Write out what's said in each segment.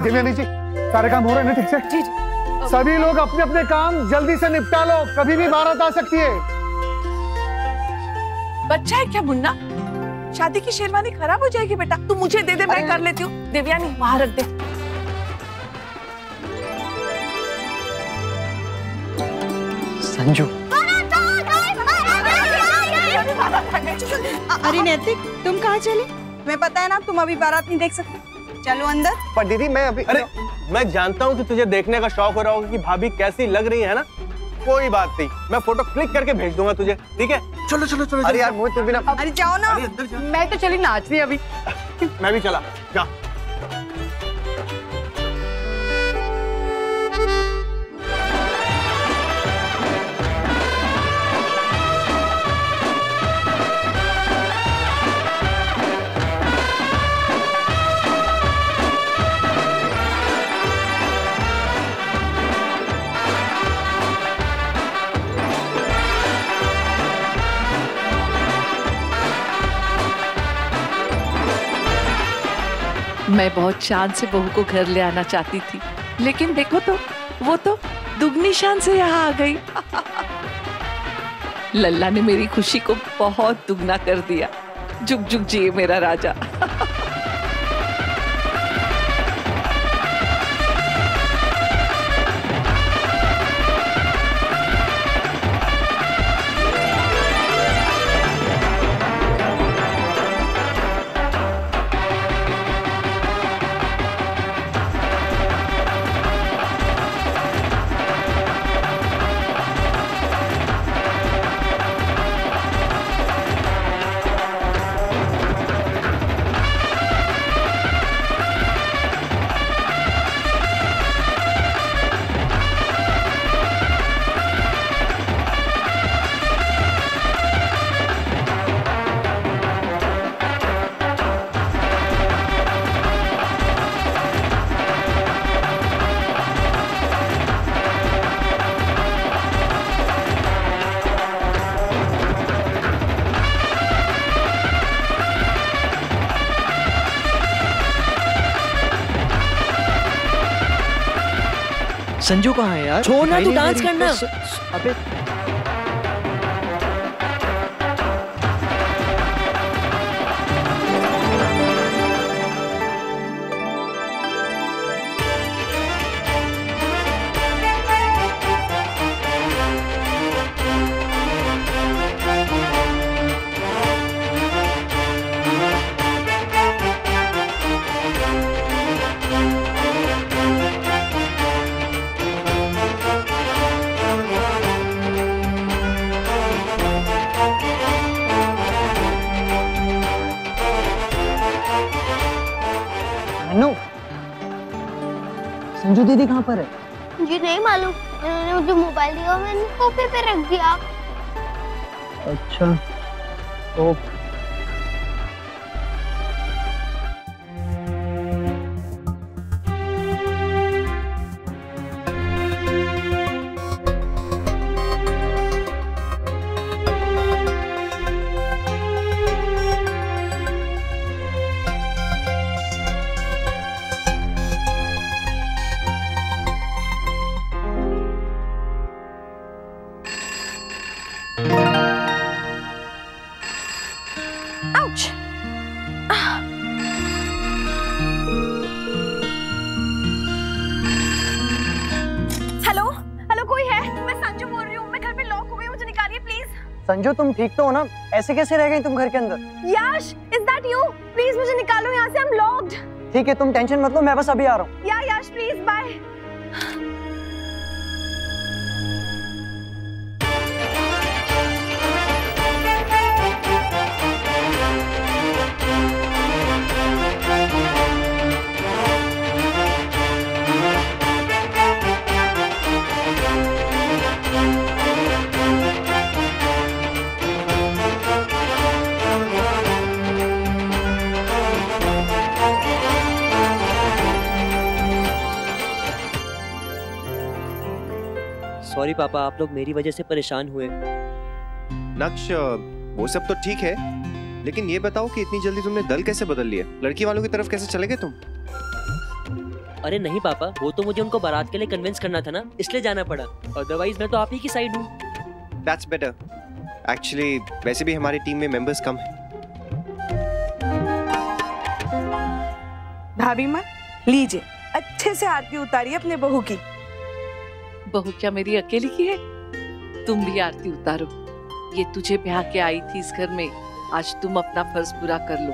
देवयानी जी, सारे काम हो रहे हैं ठीक से? जी। सभी लोग अपने अपने काम जल्दी से निपटा लो, कभी भी बारात आ सकती है। बच्चा है क्या मुन्ना? शादी की शेरवानी खराब हो जाएगी बेटा। तू मुझे दे दे, मैं कर लेती हूँ। देवयानी वहां रख दे। संजू। अरे नैतिक, तुम कहाँ चले? मैं पता है ना तुम अभी बारात नहीं देख सकते। चलो अंदर। पर दीदी मैं अभी, अरे मैं जानता हूँ कि तुझे देखने का शौक हो रहा होगा कि भाभी कैसी लग रही है ना। कोई बात नहीं, मैं फोटो क्लिक करके भेज दूंगा तुझे, ठीक है? चलो चलो चलो। अरे यार मोहित, तुम भी ना। अरे जाओ ना। मैं तो चली नाच रही अभी। मैं भी चला, जा। मैं बहुत शान से बहू को घर ले आना चाहती थी, लेकिन देखो तो वो तो दुगनी शान से यहाँ आ गई। लल्ला ने मेरी खुशी को बहुत दुगना कर दिया। जुग जुग जिए मेरा राजा। संजू कहाँ है यार? छोड़ ना, तू डांस करना। अबे संजू दीदी कहाँ पर है? मुझे नहीं मालूम, उन्होंने मुझे मोबाइल दिया, मैंने सोफे पे रख दिया। अच्छा तो संजू तुम ठीक तो हो ना? ऐसे कैसे रह गई तुम घर के अंदर? यश, is that you? प्लीज मुझे निकालो यहाँ से, I'm locked। ठीक है तुम टेंशन मत लो, मैं बस अभी आ रहा हूँ। या यश प्लीज, बाय। सॉरी पापा, आप लोग मेरी वजह से परेशान हुए। नक्श, वो सब तो ठीक है, लेकिन ये बताओ कि इतनी जल्दी तुमने दल कैसे बदल लिया? लड़की वालों की तरफ कैसे चले गए तुम? अरे नहीं पापा, वो तो मुझे उनको बारात के लिए कन्विंस करना था ना, इसलिए जाना पड़ा। अदरवाइज मैं तो आप ही की साइड हूँ। That's better. एक्चुअली वैसे भी हमारी टीम में मेंबर्स कम हैं। भाभी माँ लीजिए, अच्छे से आरती उतारिए अपने बहू की। बहू क्या मेरी अकेली की है? तुम भी आरती उतारो। ये तुझे ब्याह के आई थी इस घर में, आज तुम अपना फर्ज पूरा कर लो।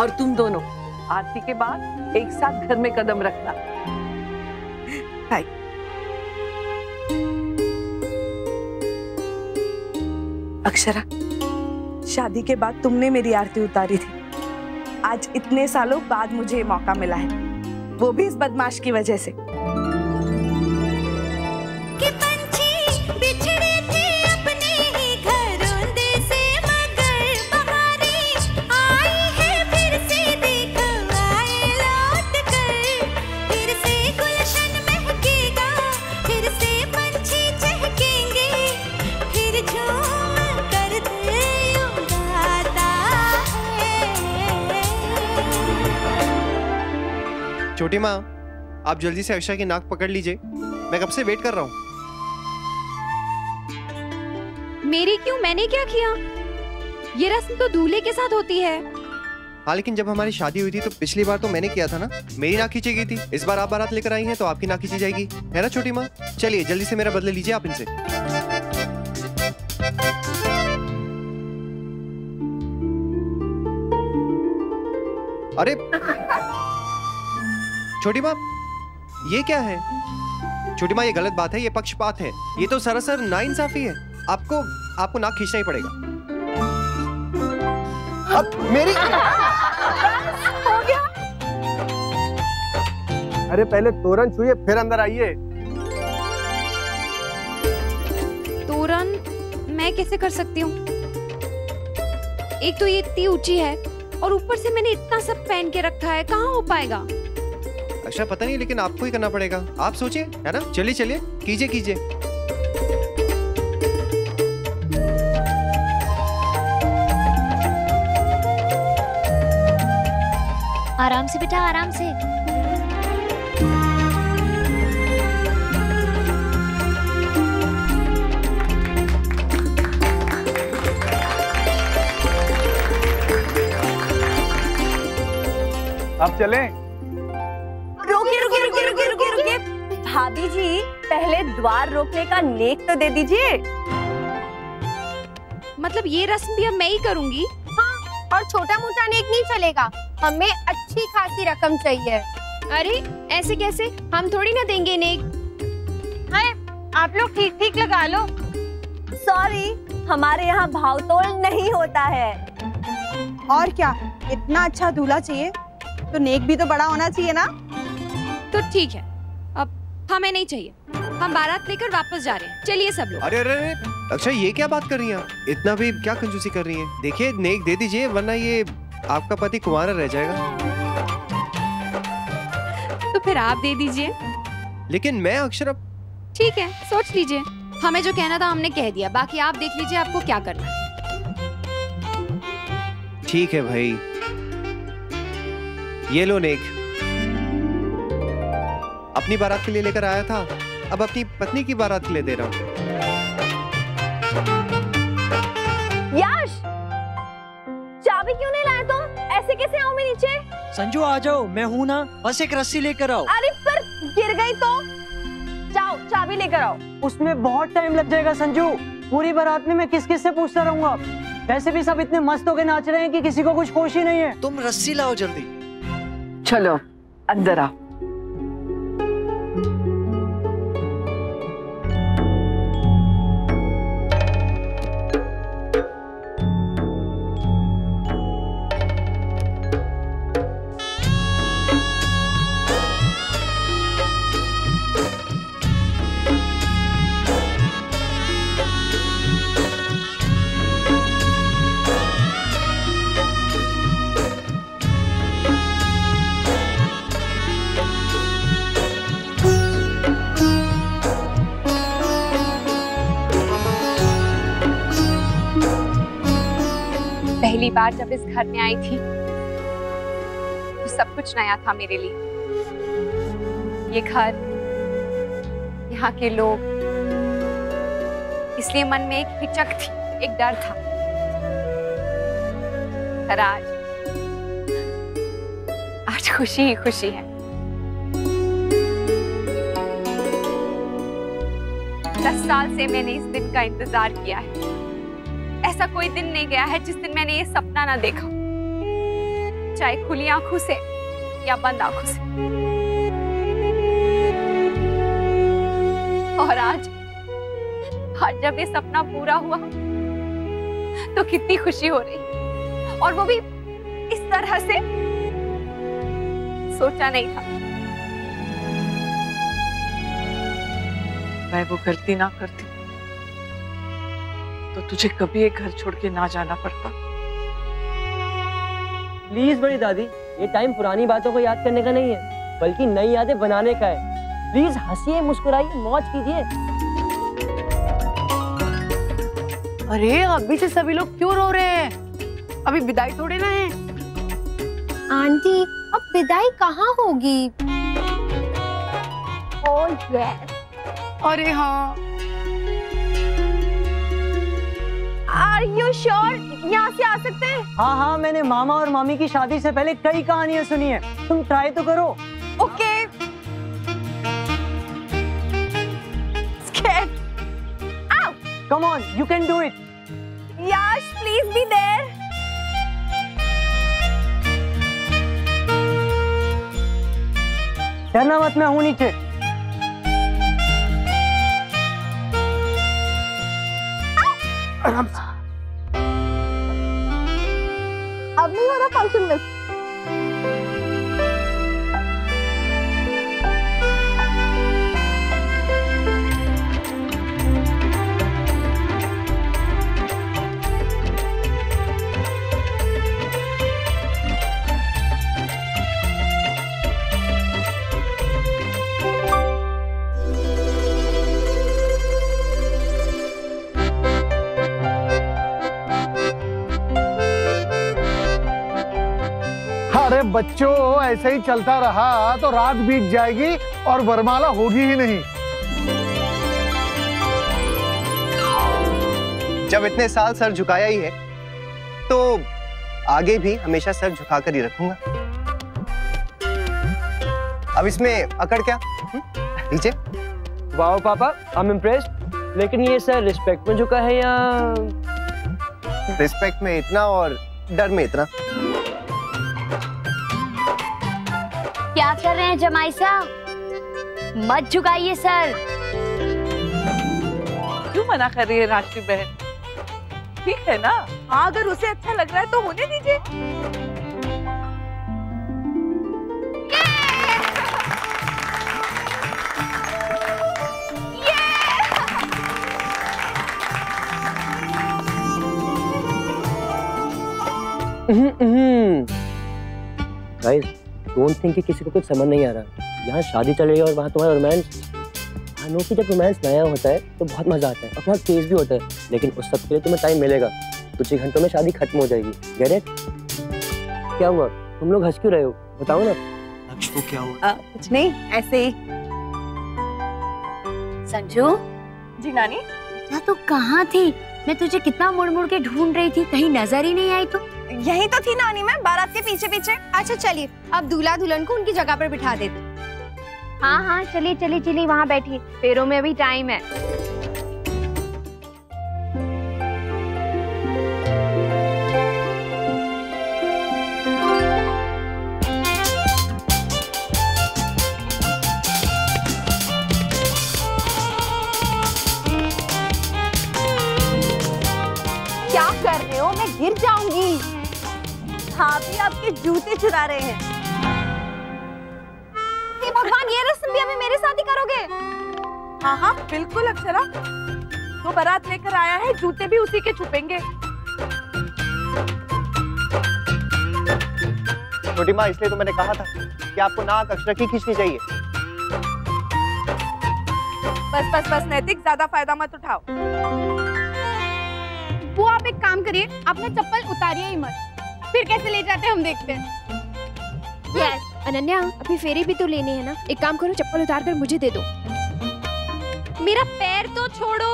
और तुम दोनों आरती के बाद एक साथ घर में कदम रखना। हाय। अक्षरा, शादी के बाद तुमने मेरी आरती उतारी थी। आज इतने सालों बाद मुझे ये मौका मिला है, वो भी इस बदमाश की वजह से। छोटी माँ, आप जल्दी से अक्षरा की नाक पकड़ लीजिए, मैं कब से वेट कर रहा हूँ। मेरी क्यों? मैंने क्या किया? ये रस्म तो दूल्हे के साथ होती है। हाँ, लेकिन जब हमारी शादी हुई थी तो पिछली बार तो मैंने किया था ना, मेरी नाक खींची गई थी। इस बार आप बारात लेकर आई हैं तो आपकी नाक खींची जाएगी, है ना छोटी माँ? चलिए जल्दी से मेरा बदले लीजिए आप इनसे। अरे छोटी माँ, ये क्या है? छोटी माँ, ये गलत बात है, ये पक्षपात है, ये तो सरासर नाइंसाफी है। आपको नाक खींचना ही पड़ेगा। अब मेरी हो गया। अरे पहले तोरण छुइए फिर अंदर आइए। तोरण मैं कैसे कर सकती हूँ? एक तो ये इतनी ऊंची है और ऊपर से मैंने इतना सब पहन के रखा है, कहाँ हो पाएगा? अच्छा पता नहीं, लेकिन आपको ही करना पड़ेगा। आप सोचिए, है ना? चलिए चलिए, कीजिए कीजिए। आराम से बेटा, आराम से। अब चलें? रुकिए। भाभी जी, पहले द्वार रोकने का नेक तो दे दीजिए। मतलब ये रस्म भी अब मैं ही करूंगी? हाँ, और छोटा मोटा नेक नहीं चलेगा, हमें अच्छी खासी रकम चाहिए। अरे ऐसे कैसे? हम थोड़ी ना देंगे नेक। आप लोग ठीक ठीक लगा लो। सॉरी, हमारे यहाँ भावतोल नहीं होता है। और क्या, इतना अच्छा दूल्हा चाहिए तो नेक भी तो बड़ा होना चाहिए ना। तो ठीक है, अब हमें नहीं चाहिए, हम बारात लेकर वापस जा रहे हैं। चलिए सब लोग। अरे अरे अरे, अच्छा ये क्या बात कर रही हैं? इतना भी क्या कंजूसी कर रही हैं? देखिए नेक दे दीजिए, वरना ये आपका पति कुंवारा रह जाएगा। तो फिर आप दे दीजिए। लेकिन मैं अक्षरा। ठीक है, सोच लीजिए। हमें जो कहना था हमने कह दिया, बाकी आप देख लीजिए आपको क्या करना है। ठीक है भाई, ये लो नेक। अपनी बारात के लिए लेकर आया था, अब अपनी पत्नी की बारात के लिए दे रहा हूँ। यश, चाबी क्यों नहीं लाया तुम? ऐसे कैसे आऊं मैं नीचे? संजू आ जाओ, मैं हूँ ना, बस एक रस्सी लेकर आओ। अरे पर गिर गई तो? जाओ चाबी लेकर आओ। उसमें बहुत टाइम लग जाएगा संजू, पूरी बारात में मैं किस किस से पूछता रहूंगा। वैसे भी सब इतने मस्त होके नाच रहे हैं कि किसी को कुछ होश ही नहीं है। तुम रस्सी लाओ जल्दी। चलो अंदर आओ। पहली बार जब इस घर में आई थी तो सब कुछ नया था मेरे लिए। ये घर, यहाँ के लोग, इसलिए मन में एक हिचक थी, एक डर था। पर आज खुशी ही खुशी है। 10 साल से मैंने इस दिन का इंतजार किया है। ऐसा कोई दिन नहीं गया है जिस दिन मैंने ये सपना ना देखा, चाहे खुली आंखों से या बंद आंखों से। और आज जब ये सपना पूरा हुआ तो कितनी खुशी हो रही, और वो भी इस तरह से। सोचा नहीं था। मैं वो गलती ना करती तो तुझे कभी एक घर छोड़ के ना जाना पड़ता। प्लीज बड़ी दादी, ये टाइम पुरानी बातों को याद करने का नहीं है, बल्कि नई यादें बनाने का है। प्लीज हंसिए, मुस्कुराइए, मौज कीजिए। अरे अभी से सभी लोग क्यों रो रहे हैं? अभी विदाई थोड़े ना है। आंटी अब विदाई कहाँ होगी? Oh yes. अरे हाँ। Are you sure यहाँ से आ सकते हैं? हाँ हाँ, मैंने मामा और मामी की शादी से पहले कई कहानियां सुनी है। तुम ट्राई तो करो। Okay. Scared. Ow! Come on, you can do it. Yash, please be there. डरना मत, मैं हूँ नीचे। आराम से। अब नहीं हो रहा फंक्शन में। अरे बच्चों, ऐसे ही चलता रहा तो रात बीत जाएगी और वरमाला होगी ही नहीं। जब इतने साल सर झुकाया ही है तो आगे भी हमेशा सर झुकाकर ही रखूंगा। अब इसमें अकड़ क्या? नीचे। वाओ पापा, आई एम इम्प्रेस्ड। लेकिन ये सर रिस्पेक्ट में झुका है या रिस्पेक्ट में इतना और डर में इतना? क्या कर रहे हैं जमाई साहब? मत झुकाइए सर। क्यों मना कर रही है राष्ट्री बहन? ठीक है ना? हाँ, अगर उसे अच्छा लग रहा है तो होने दीजिए। गाइस, डोंट थिंक कि किसी को कुछ समझ नहीं आ रहा। यहाँ शादी चल रही है और वहाँ तुम्हारा रोमांस। नो कि जब रोमांस नया होता है तो बहुत मजा आता है, अपना तेज भी होता है, लेकिन उस सब के लिए तुम्हें टाइम मिलेगा। कुछ ही घंटों में शादी खत्म हो जाएगी। Get it? क्या हुआ? तुम लोग हंस क्यों रहे हो? बताओ ना। लक्ष्य को क्या हुआ? कुछ नहीं, ऐसे ही। संजू जी नानी। ना तू कहाँ थी? मैं तुझे कितना मुड़ मुड़ के ढूंढ रही थी, कहीं नजर ही नहीं आई तू। यही तो थी नानी, मैं बारात के पीछे पीछे। अच्छा चलिए, अब दूल्हा दुल्हन को उनकी जगह पर बिठा देते। हाँ हाँ चलिए चलिए चलिए, वहाँ बैठिए, फेरों में अभी टाइम है। क्या कर रहे हो? मैं गिर जाऊंगी। भाभी आपके जूते चुरा रहे हैं। हे भगवान, ये रस्म भी अभी मेरे साथ ही करोगे? हाँ हाँ बिल्कुल अक्षरा, तो बारात लेकर आया है, जूते भी उसी के छुपेंगे। छोटी माँ, इसलिए तो मैंने कहा था कि आपको नाक अक्षरा की खींचनी चाहिए। बस बस बस नैतिक, ज्यादा फायदा मत उठाओ। वो आप एक काम करिए, अपना चप्पल उतारिए ही मत, फिर कैसे ले जाते हैं हम देखते हैं। यस अनन्या, अभी फेरी भी तो लेनी है ना। एक काम करो, चप्पल उतार कर मुझे दे दो। मेरा पैर तो छोड़ो।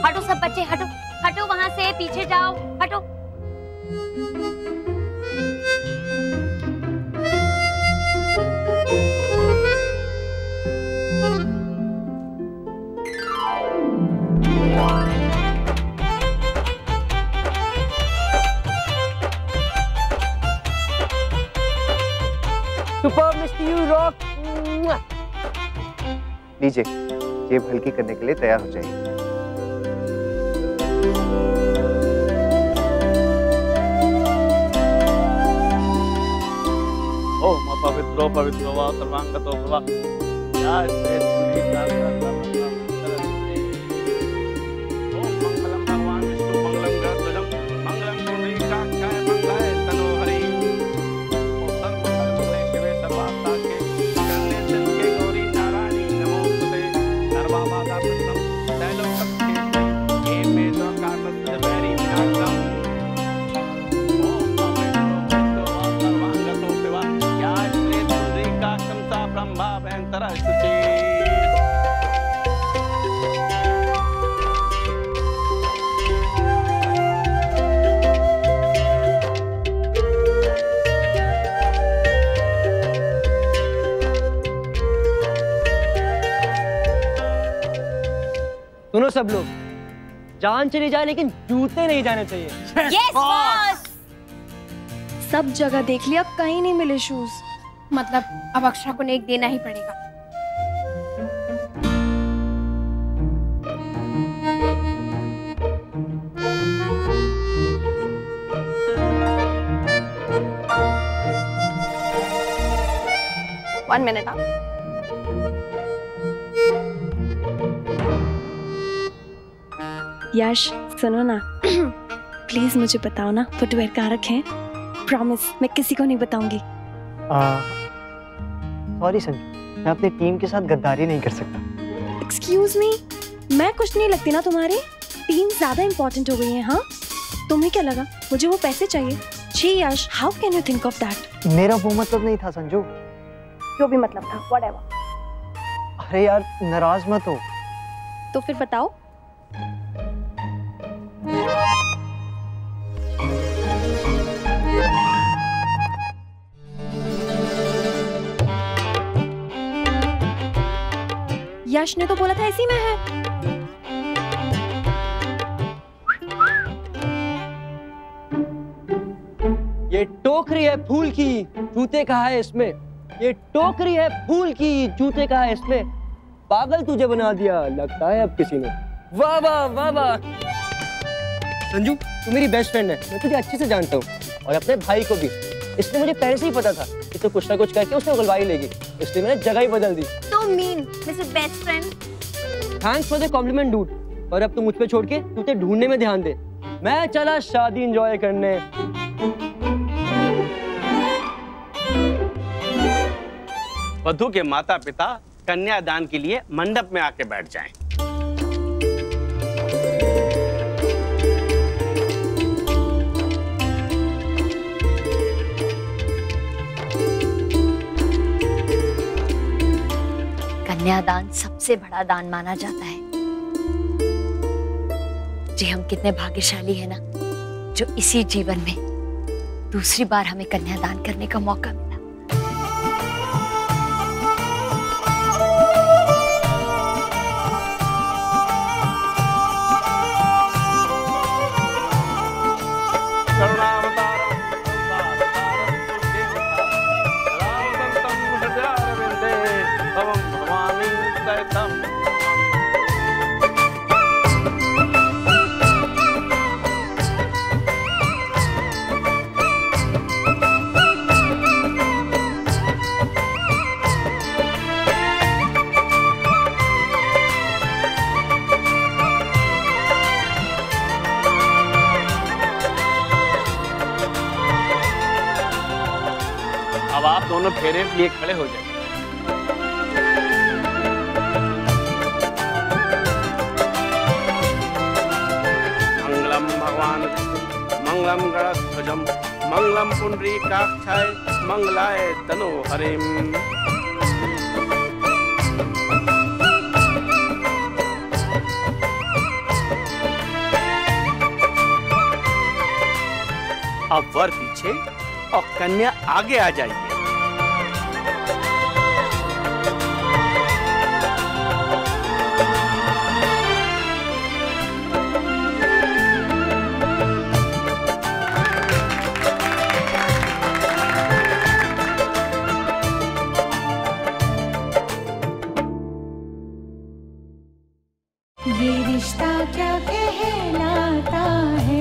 हटो सब बच्चे, हटो हटो वहां से, पीछे जाओ, हटो। Super mister you rock. लीजिए, जेब हल्की करने के लिए तैयार हो जाइए। ओम पवित्रो पवित्रो वा सर्वांगतो भव। या श्री तुलसी ओम मंगलम भगवान विष्णु मंगलम गरुड़ध्वजम मंगलम पुंडरीकाक्षाय मंगलाय तनोहरि। ओम सर्वमंगलमंगले शिवे सर्वार्थसाधके शरण्ये त्र्यंबके गौरी नारायणी नमोस्तुते। सर्वमाता प्रसन्नं त्रैलोक्यं हे मे सर्वकारणस्य वैरी विनाशनम्। ओम पवित्रो वा सर्वांगतो भव। या श्री पुंडरीकाक्षं सा ब्रह्मा भयंकरस्तुते। सुनो सब लोग, जान चली जाए लेकिन जूते नहीं जाने चाहिए। Yes, boss! सब जगह देख लिया, कहीं नहीं मिले शूज। मतलब अब अक्षरा को एक देना ही पड़ेगा। One minute, यश सुनो ना, प्लीज मुझे बताओ ना फुटवेयर कहाँ रखे हैं। प्रॉमिस, मैं किसी को नहीं बताऊंगी। सॉरी संजू, मैं अपनी टीम के साथ गद्दारी नहीं कर सकता। एक्सक्यूज मी, मैं कुछ नहीं लगती ना तुम्हारी? टीम ज्यादा इंपॉर्टेंट हो गई है। हाँ, तुम्हें क्या लगा मुझे वो पैसे चाहिए? छी Yash, how can you think of that? मेरा वो मतलब नहीं था संजू। जो भी मतलब था, व्हाटएवर। अरे यार, नाराज मत हो। तो फिर बताओ। यश ने तो बोला था इसी में है। ये टोकरी है फूल की, जूते कहाँ है इसमें? ये टोकरी है फूल की, जूते कहाँ है इसमें? पागल तुझे बना दिया लगता है अब किसी ने। वाह वाह वाह वाह। संजू, तू मेरी बेस्ट फ्रेंड है, मैं तुझे अच्छे से जानता हूँ, और अपने भाई को भी। इसलिए मुझे पहले से ही पता था कि तू कुछ ना कुछ करके उसने उगलवाई लेगी, इसलिए मैंने जगह ही बदल दी। तो mean mister best friend. Thanks for the compliment dude. और अब तू मुझ पे छोड़ के तुझे ढूंढने में ध्यान दे। मैं चला शादी एंजॉय करने। वधू के माता पिता कन्यादान के लिए मंडप में आके बैठ जाएं। कन्यादान सबसे बड़ा दान माना जाता है। जी, हम कितने भाग्यशाली हैं ना, जो इसी जीवन में दूसरी बार हमें कन्यादान करने का मौका मिला। अब आप दोनों फेरे के लिए खड़े हो जाए। भगवान विष्णु मंगलम गणध्वजम मंगलम पुंडरीकाक्षाय मंगलाय तनोहरिम। अब वर पीछे और कन्या आगे आ जाइए। ये रिश्ता क्या कहलाता है।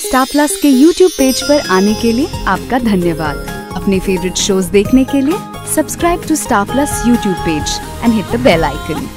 स्टार प्लस के YouTube पेज पर आने के लिए आपका धन्यवाद। अपने फेवरेट शोज देखने के लिए subscribe to Star Plus YouTube page and hit the bell icon.